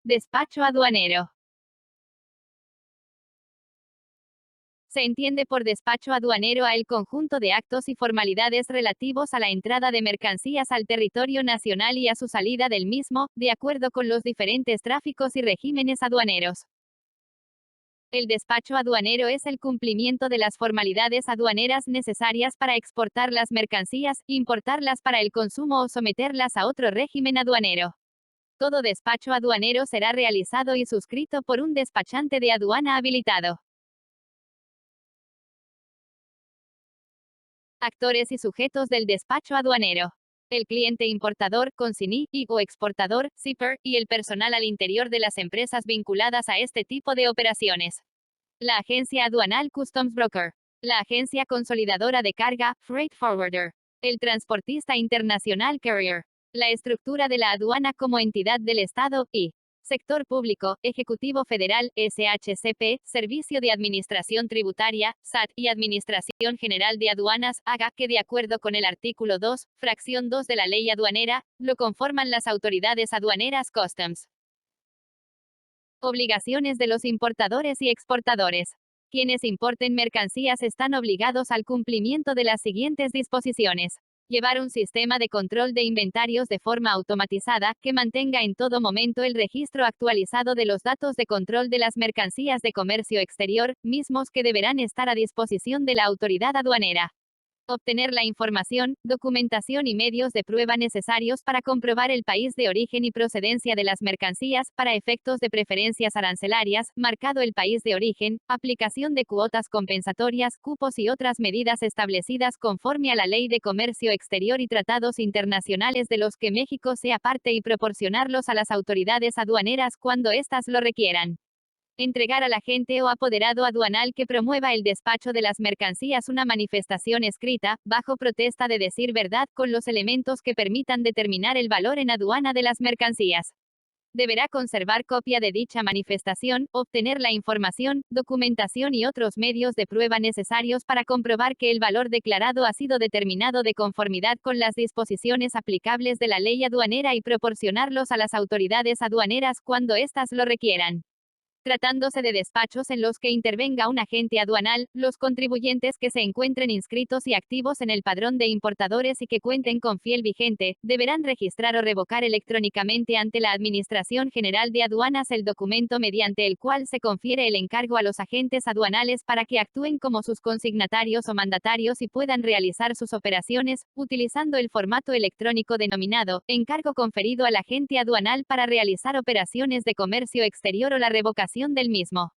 Despacho aduanero. Se entiende por despacho aduanero a el conjunto de actos y formalidades relativos a la entrada de mercancías al territorio nacional y a su salida del mismo, de acuerdo con los diferentes tráficos y regímenes aduaneros. El despacho aduanero es el cumplimiento de las formalidades aduaneras necesarias para exportar las mercancías, importarlas para el consumo o someterlas a otro régimen aduanero. Todo despacho aduanero será realizado y suscrito por un despachante de aduana habilitado. Actores y sujetos del despacho aduanero. El cliente importador, consignee, o exportador, shipper, y el personal al interior de las empresas vinculadas a este tipo de operaciones. La agencia aduanal Customs Broker. La agencia consolidadora de carga, Freight Forwarder. El transportista internacional Carrier. La estructura de la aduana como entidad del Estado, y sector público, Ejecutivo Federal, SHCP, Servicio de Administración Tributaria, SAT, y Administración General de Aduanas, AGA, que de acuerdo con el artículo 2, fracción 2 de la Ley Aduanera, lo conforman las autoridades aduaneras Customs. Obligaciones de los importadores y exportadores. Quienes importen mercancías están obligados al cumplimiento de las siguientes disposiciones. Llevar un sistema de control de inventarios de forma automatizada, que mantenga en todo momento el registro actualizado de los datos de control de las mercancías de comercio exterior, mismos que deberán estar a disposición de la autoridad aduanera. Obtener la información, documentación y medios de prueba necesarios para comprobar el país de origen y procedencia de las mercancías, para efectos de preferencias arancelarias, marcado el país de origen, aplicación de cuotas compensatorias, cupos y otras medidas establecidas conforme a la Ley de Comercio Exterior y tratados internacionales de los que México sea parte y proporcionarlos a las autoridades aduaneras cuando éstas lo requieran. Entregar al agente o apoderado aduanal que promueva el despacho de las mercancías una manifestación escrita, bajo protesta de decir verdad, con los elementos que permitan determinar el valor en aduana de las mercancías. Deberá conservar copia de dicha manifestación, obtener la información, documentación y otros medios de prueba necesarios para comprobar que el valor declarado ha sido determinado de conformidad con las disposiciones aplicables de la ley aduanera y proporcionarlos a las autoridades aduaneras cuando éstas lo requieran. Tratándose de despachos en los que intervenga un agente aduanal, los contribuyentes que se encuentren inscritos y activos en el padrón de importadores y que cuenten con fiel vigente, deberán registrar o revocar electrónicamente ante la Administración General de Aduanas el documento mediante el cual se confiere el encargo a los agentes aduanales para que actúen como sus consignatarios o mandatarios y puedan realizar sus operaciones, utilizando el formato electrónico denominado encargo conferido al agente aduanal para realizar operaciones de comercio exterior o la revocación del mismo.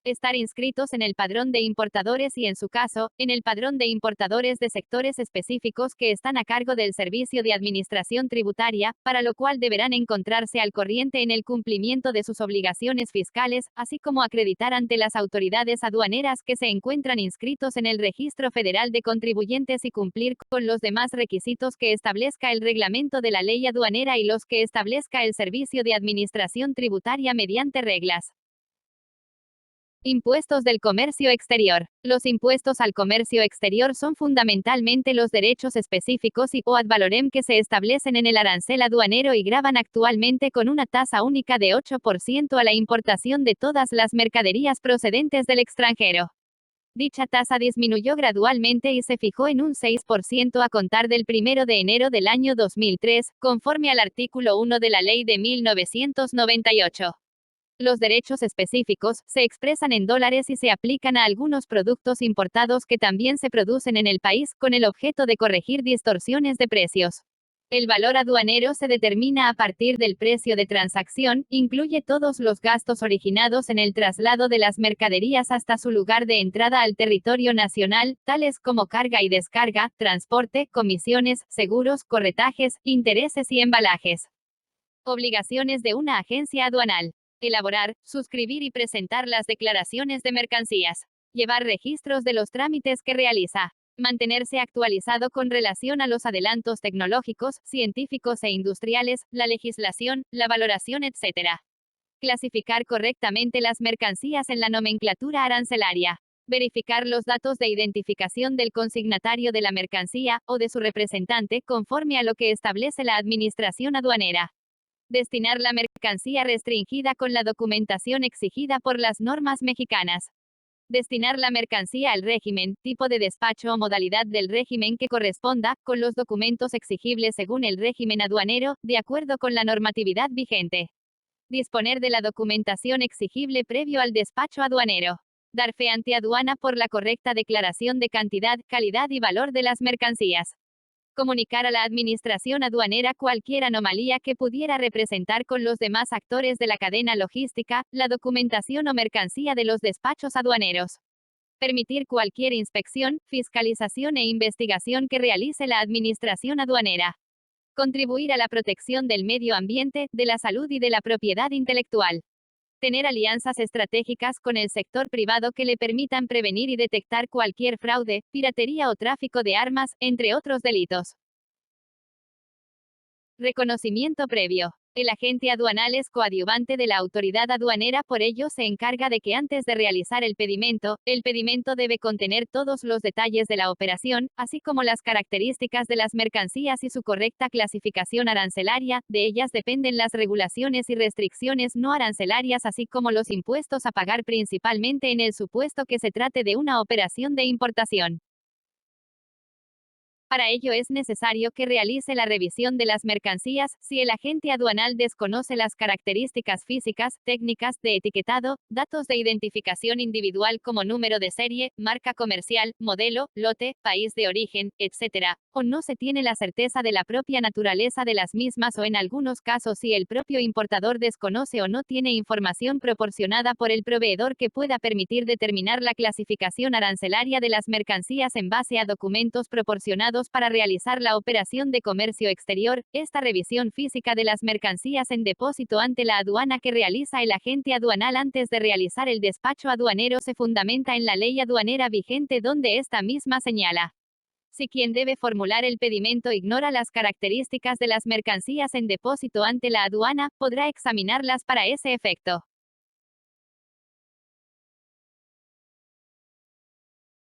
Estar inscritos en el padrón de importadores y en su caso, en el padrón de importadores de sectores específicos que están a cargo del Servicio de Administración Tributaria, para lo cual deberán encontrarse al corriente en el cumplimiento de sus obligaciones fiscales, así como acreditar ante las autoridades aduaneras que se encuentran inscritos en el Registro Federal de Contribuyentes y cumplir con los demás requisitos que establezca el reglamento de la ley aduanera y los que establezca el Servicio de Administración Tributaria mediante reglas. Impuestos del comercio exterior. Los impuestos al comercio exterior son fundamentalmente los derechos específicos o ad valorem que se establecen en el arancel aduanero y gravan actualmente con una tasa única de 8% a la importación de todas las mercaderías procedentes del extranjero. Dicha tasa disminuyó gradualmente y se fijó en un 6% a contar del 1 de enero del año 2003, conforme al artículo 1 de la Ley de 1998. Los derechos específicos se expresan en dólares y se aplican a algunos productos importados que también se producen en el país, con el objeto de corregir distorsiones de precios. El valor aduanero se determina a partir del precio de transacción, incluye todos los gastos originados en el traslado de las mercaderías hasta su lugar de entrada al territorio nacional, tales como carga y descarga, transporte, comisiones, seguros, corretajes, intereses y embalajes. Obligaciones de una agencia aduanal. Elaborar, suscribir y presentar las declaraciones de mercancías. Llevar registros de los trámites que realiza. Mantenerse actualizado con relación a los adelantos tecnológicos, científicos e industriales, la legislación, la valoración, etc. Clasificar correctamente las mercancías en la nomenclatura arancelaria. Verificar los datos de identificación del consignatario de la mercancía, o de su representante, conforme a lo que establece la Administración Aduanera. Destinar la mercancía restringida con la documentación exigida por las normas mexicanas. Destinar la mercancía al régimen, tipo de despacho o modalidad del régimen que corresponda, con los documentos exigibles según el régimen aduanero, de acuerdo con la normatividad vigente. Disponer de la documentación exigible previo al despacho aduanero. Dar fe ante aduana por la correcta declaración de cantidad, calidad y valor de las mercancías. Comunicar a la administración aduanera cualquier anomalía que pudiera representar con los demás actores de la cadena logística, la documentación o mercancía de los despachos aduaneros. Permitir cualquier inspección, fiscalización e investigación que realice la administración aduanera. Contribuir a la protección del medio ambiente, de la salud y de la propiedad intelectual. Tener alianzas estratégicas con el sector privado que le permitan prevenir y detectar cualquier fraude, piratería o tráfico de armas, entre otros delitos. Reconocimiento previo. El agente aduanal es coadyuvante de la autoridad aduanera, por ello se encarga de que antes de realizar el pedimento debe contener todos los detalles de la operación, así como las características de las mercancías y su correcta clasificación arancelaria. De ellas dependen las regulaciones y restricciones no arancelarias, así como los impuestos a pagar, principalmente en el supuesto que se trate de una operación de importación. Para ello es necesario que realice la revisión de las mercancías. Si el agente aduanal desconoce las características físicas, técnicas, de etiquetado, datos de identificación individual como número de serie, marca comercial, modelo, lote, país de origen, etc., o no se tiene la certeza de la propia naturaleza de las mismas, o en algunos casos si el propio importador desconoce o no tiene información proporcionada por el proveedor que pueda permitir determinar la clasificación arancelaria de las mercancías en base a documentos proporcionados para realizar la operación de comercio exterior, esta revisión física de las mercancías en depósito ante la aduana que realiza el agente aduanal antes de realizar el despacho aduanero se fundamenta en la ley aduanera vigente, donde esta misma señala: si quien debe formular el pedimento ignora las características de las mercancías en depósito ante la aduana, podrá examinarlas para ese efecto.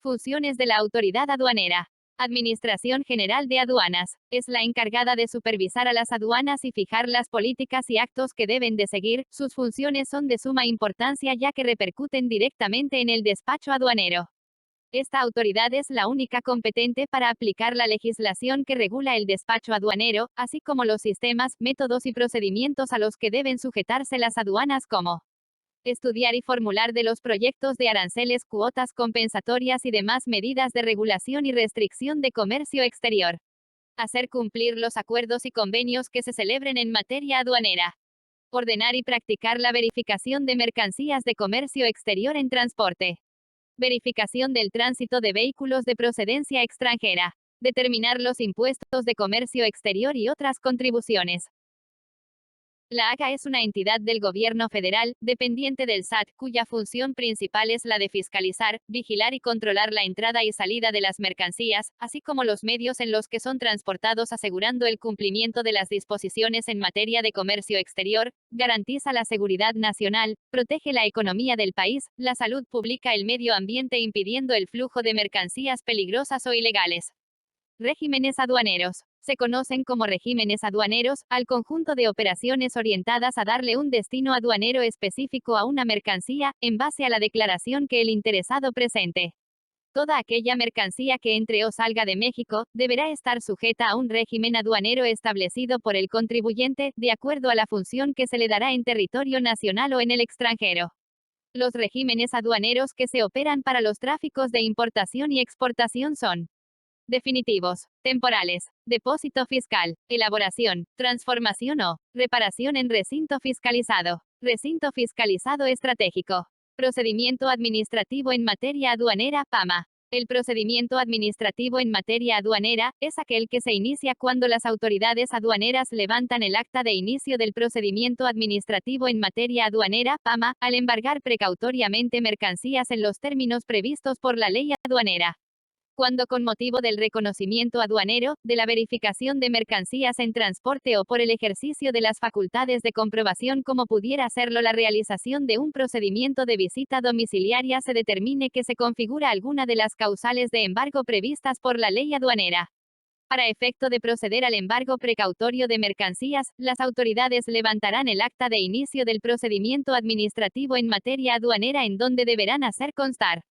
Funciones de la autoridad aduanera. Administración General de Aduanas. Es la encargada de supervisar a las aduanas y fijar las políticas y actos que deben de seguir. Sus funciones son de suma importancia ya que repercuten directamente en el despacho aduanero. Esta autoridad es la única competente para aplicar la legislación que regula el despacho aduanero, así como los sistemas, métodos y procedimientos a los que deben sujetarse las aduanas, como estudiar y formular de los proyectos de aranceles, cuotas compensatorias y demás medidas de regulación y restricción de comercio exterior. Hacer cumplir los acuerdos y convenios que se celebren en materia aduanera. Ordenar y practicar la verificación de mercancías de comercio exterior en transporte. Verificación del tránsito de vehículos de procedencia extranjera. Determinar los impuestos de comercio exterior y otras contribuciones. La ACA es una entidad del gobierno federal, dependiente del SAT, cuya función principal es la de fiscalizar, vigilar y controlar la entrada y salida de las mercancías, así como los medios en los que son transportados, asegurando el cumplimiento de las disposiciones en materia de comercio exterior, garantiza la seguridad nacional, protege la economía del país, la salud pública, el medio ambiente, impidiendo el flujo de mercancías peligrosas o ilegales. Regímenes aduaneros. Se conocen como regímenes aduaneros al conjunto de operaciones orientadas a darle un destino aduanero específico a una mercancía, en base a la declaración que el interesado presente. Toda aquella mercancía que entre o salga de México, deberá estar sujeta a un régimen aduanero establecido por el contribuyente, de acuerdo a la función que se le dará en territorio nacional o en el extranjero. Los regímenes aduaneros que se operan para los tráficos de importación y exportación son: definitivos, temporales, depósito fiscal, elaboración, transformación o reparación en recinto fiscalizado estratégico. Procedimiento administrativo en materia aduanera, PAMA. El procedimiento administrativo en materia aduanera es aquel que se inicia cuando las autoridades aduaneras levantan el acta de inicio del procedimiento administrativo en materia aduanera, PAMA, al embargar precautoriamente mercancías en los términos previstos por la ley aduanera. Cuando con motivo del reconocimiento aduanero, de la verificación de mercancías en transporte o por el ejercicio de las facultades de comprobación como pudiera serlo la realización de un procedimiento de visita domiciliaria, se determine que se configura alguna de las causales de embargo previstas por la ley aduanera. Para efecto de proceder al embargo precautorio de mercancías, las autoridades levantarán el acta de inicio del procedimiento administrativo en materia aduanera en donde deberán hacer constar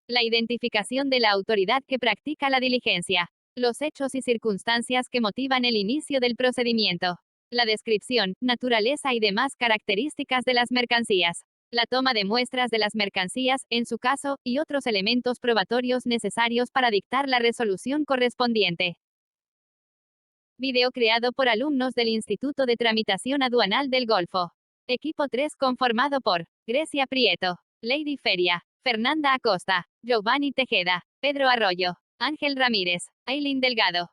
la identificación de la autoridad que practica la diligencia, los hechos y circunstancias que motivan el inicio del procedimiento, la descripción, naturaleza y demás características de las mercancías, la toma de muestras de las mercancías, en su caso, y otros elementos probatorios necesarios para dictar la resolución correspondiente. Video creado por alumnos del Instituto de Tramitación Aduanal del Golfo. Equipo 3 conformado por Grecia Prieto, Lady Feria, Fernanda Acosta, Giovanni Tejeda, Pedro Arroyo, Ángel Ramírez, Aileen Delgado.